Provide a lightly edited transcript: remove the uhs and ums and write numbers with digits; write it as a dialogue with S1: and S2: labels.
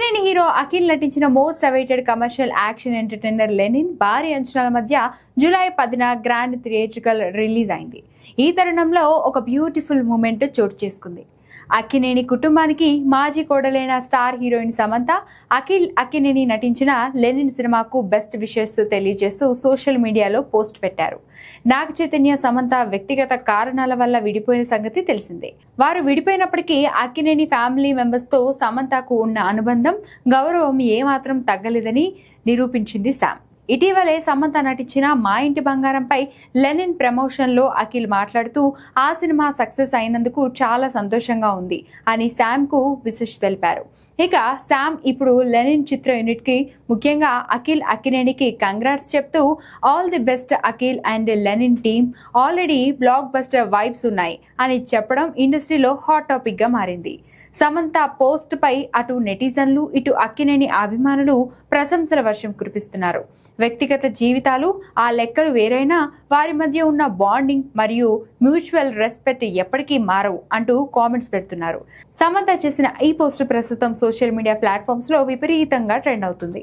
S1: Akkineni hero Akhil నటించిన most awaited commercial action entertainer Lenin భారీ అంచనాల మధ్య జూలై 10న గ్రాండ్ థియేట్రికల్ రిలీజ్ అయింది. ఈ తరుణంలో ఒక బ్యూటిఫుల్ మూమెంట్ చోటు చేసుకుంది. అక్కినేని కుటుంబానికి మాజీ కోడలైన స్టార్ హీరోయిన్ సమంత అక్కినేని నటించిన లెనిన్ సినిమాకు బెస్ట్ విషెస్ తెలియజేస్తూ సోషల్ మీడియాలో పోస్ట్ పెట్టారు. నాగ చైతన్య సమంత వ్యక్తిగత కారణాల వల్ల విడిపోయిన సంగతి తెలిసిందే. వారు విడిపోయినప్పటికీ అక్కినేని ఫ్యామిలీ మెంబర్స్ తో సమంతకు ఉన్న అనుబంధం, గౌరవం ఏమాత్రం తగ్గలేదని నిరూపించింది శామ్. ఇటీవలే సమంత నటించిన మా ఇంటి బంగారంపై లెనిన్ ప్రమోషన్ లో అఖిల్ మాట్లాడుతూ ఆ సినిమా సక్సెస్ అయినందుకు చాలా సంతోషంగా ఉంది అని శామ్ కు విశేష తెలిపారు. ఇక శామ్ ఇప్పుడు లెనిన్ చిత్ర యూనిట్ కి, ముఖ్యంగా అక్కినేనికి కంగ్రాట్స్ చెప్తూ all the best Akhil and Lenin team, already block buster vibes ఉన్నాయి అని చెప్పడం ఇండస్ట్రీలో హాట్ టాపిక్ గా మారింది. సమంత పోస్ట్ పై అటు నెటిజన్లు, ఇటు అక్కినేని అభిమానులు ప్రశంసల వర్షం కురిపిస్తున్నారు. వ్యక్తిగత జీవితాలు ఆ లెక్కలు వేరైనా వారి మధ్య ఉన్న బాండింగ్ మరియు మ్యూచువల్ రెస్పెక్ట్ ఎప్పటికీ మారవు అంటూ కామెంట్స్ పెడుతున్నారు. సమంత చేసిన ఈ పోస్ట్ ప్రస్తుతం సోషల్ మీడియా ప్లాట్ఫామ్స్ లో విపరీతంగా ట్రెండ్ అవుతుంది.